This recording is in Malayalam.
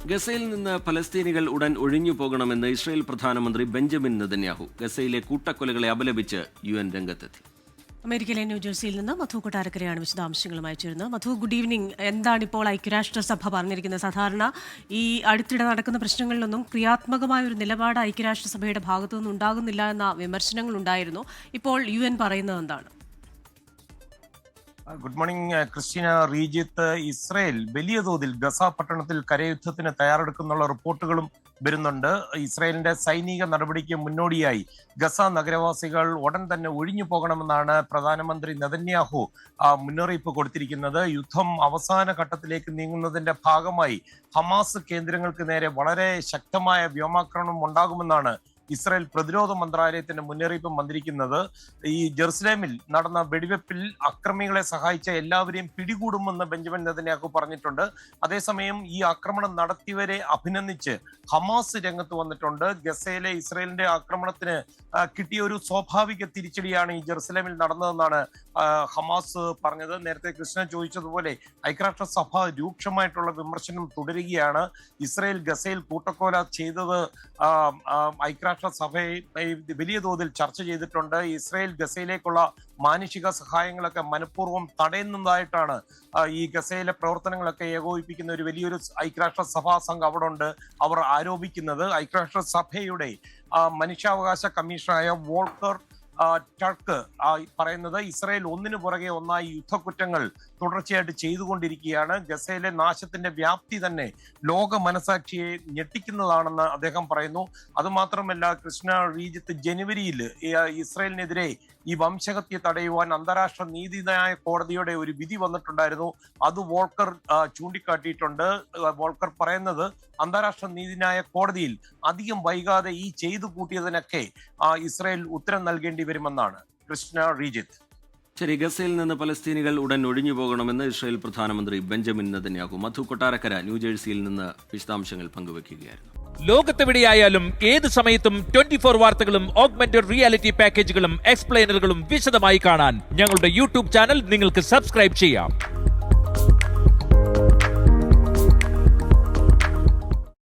ഗസയിൽ നിന്ന് ഫലസ്തീനികൾ ഉടൻ ഒഴിഞ്ഞു പോകണമെന്ന് ഇസ്രായേൽ പ്രധാനമന്ത്രി ബെഞ്ചമിൻ നെതന്യാഹു. ഗസയിലെ കൂട്ടക്കൊലകളെ അപലപിച്ച് UN രംഗത്തെത്തി. അമേരിക്കയിലെ ന്യൂജേഴ്സിയിൽ നിന്ന് മധു കൊട്ടാരക്കരയാണ് വിശദാംശങ്ങളുമായി ചേരുന്നത്. മധു, ഗുഡ് ഈവനിംഗ്. എന്താണിപ്പോൾ ഐക്യരാഷ്ട്രസഭ പറഞ്ഞിരിക്കുന്നത്? സാധാരണ ഈ അടുത്തിടെ നടക്കുന്ന പ്രശ്നങ്ങളിലൊന്നും ക്രിയാത്മകമായ ഒരു നിലപാട് ഐക്യരാഷ്ട്രസഭയുടെ ഭാഗത്തുനിന്ന് ഉണ്ടാകുന്നില്ല എന്ന വിമർശനങ്ങളുണ്ടായിരുന്നു. ഇപ്പോൾ UN പറയുന്നത് എന്താണ്? Good morning Christina, Rejith. Israel വലിയ തോതിൽ ഗസ പട്ടണത്തിൽ കരയുദ്ധത്തിന് തയ്യാറെടുക്കുന്നുള്ള റിപ്പോർട്ടുകളും വരുന്നുണ്ട്. ഇസ്രയേലിന്റെ സൈനിക നടപടിക്ക് മുന്നോടിയായി ഗസ നഗരവാസികൾ ഉടൻ തന്നെ ഒഴിഞ്ഞു പോകണമെന്നാണ് പ്രധാനമന്ത്രി നെതന്യാഹു മുന്നറിയിപ്പ് കൊടുത്തിരിക്കുന്നത്. യുദ്ധം അവസാന ഘട്ടത്തിലേക്ക് നീങ്ങുന്നതിന്റെ ഭാഗമായി ഹമാസ് കേന്ദ്രങ്ങൾക്ക് നേരെ വളരെ ശക്തമായ വ്യോമാക്രമണം ഉണ്ടാകുമെന്നാണ് ഇസ്രായേൽ പ്രതിരോധ മന്ത്രാലയത്തിന്റെ മുന്നറിയിപ്പ് വന്നിരിക്കുന്നത്. ഈ ജെറുസലേമിൽ നടന്ന വെടിവെപ്പിൽ അക്രമികളെ സഹായിച്ച എല്ലാവരെയും പിടികൂടുമെന്ന് ബെഞ്ചമിൻ നെതന്യാഹു പറഞ്ഞിട്ടുണ്ട്. അതേസമയം ഈ ആക്രമണം നടത്തിയവരെ അഭിനന്ദിച്ച് ഹമാസ് രംഗത്ത് വന്നിട്ടുണ്ട്. ഗസയിലെ ഇസ്രായേലിന്റെ ആക്രമണത്തിന് കിട്ടിയ ഒരു സ്വാഭാവിക തിരിച്ചടിയാണ് ഈ ജെറുസലേമിൽ നടന്നതെന്നാണ് ഹമാസ് പറഞ്ഞത്. നേരത്തെ കൃഷ്ണ ചോദിച്ചതുപോലെ ഐക്യരാഷ്ട്രസഭ രൂക്ഷമായിട്ടുള്ള വിമർശനം തുടരുകയാണ്. ഇസ്രായേൽ ഗസയിൽ കൂട്ടക്കൊല ചെയ്തത് ഐക്യരാഷ്ട്രസഭയെ വലിയ തോതിൽ ചർച്ച ചെയ്തിട്ടുണ്ട്. ഇസ്രായേൽ ഗസയിലേക്കുള്ള മാനുഷിക സഹായങ്ങളൊക്കെ മനഃപൂർവ്വം തടയുന്നതായിട്ടാണ് ഈ ഗസയിലെ പ്രവർത്തനങ്ങളൊക്കെ ഏകോപിപ്പിക്കുന്ന ഒരു വലിയൊരു ഐക്യരാഷ്ട്രസഭാ സംഘം അവിടെ ഉണ്ട്. അവർ ആരോപിക്കുന്നത് ഐക്യരാഷ്ട്രസഭയുടെ മനുഷ്യാവകാശ കമ്മീഷണറായ വോൾക്കർ ടർക്ക് പറയുന്നത് ഇസ്രായേൽ ഒന്നിനു പുറകെ ഒന്നായി യുദ്ധക്കുറ്റങ്ങൾ തുടർച്ചയായിട്ട് ചെയ്തുകൊണ്ടിരിക്കുകയാണ്. ഗസയിലെ നാശത്തിന്റെ വ്യാപ്തി തന്നെ ലോക മനസാക്ഷിയെ ഞെട്ടിക്കുന്നതാണെന്ന് അദ്ദേഹം പറയുന്നു. അതുമാത്രമല്ല കൃഷ്ണ, റീജിത്ത്, ജനുവരിയിൽ ഇസ്രായേലിനെതിരെ ഈ വംശഹത്യ തടയുവാൻ അന്താരാഷ്ട്ര നീതിന്യായ കോടതിയുടെ ഒരു വിധി വന്നിട്ടുണ്ടായിരുന്നു. അത് വോൾക്കർ ചൂണ്ടിക്കാട്ടിയിട്ടുണ്ട്. വോൾക്കർ പറയുന്നത് അന്താരാഷ്ട്ര നീതിന്യായ കോടതിയിൽ അധികം വൈകാതെ ഈ ചെയ്തു കൂട്ടിയതിനൊക്കെ ഇസ്രായേൽ ഉത്തരം നൽകേണ്ടി വരുമെന്നാണ്. കൃഷ്ണ, റീജിത്ത്. ശരി, ഗസയിൽ നിന്ന് ഫലസ്തീനികൾ ഉടൻ ഒഴിഞ്ഞു പോകണമെന്ന് ഇസ്രായേൽ പ്രധാനമന്ത്രി ബെഞ്ചമിൻ നെതന്യാഹു. മധു കൊട്ടാരക്കര ന്യൂജേഴ്സിയിൽ നിന്ന് വിശദാംശങ്ങൾ പങ്കുവയ്ക്കുകയായിരുന്നു. ലോകത്തെവിടെയായാലും ഏത് സമയത്തും 24 വാർത്തകളും ഓഗ്മെന്റഡ് റിയാലിറ്റി പാക്കേജുകളും എക്സ്പ്ലെയിനറുകളും വിശദമായി കാണാൻ ഞങ്ങളുടെ യൂട്യൂബ് ചാനൽ നിങ്ങൾക്ക് സബ്സ്ക്രൈബ് ചെയ്യാം.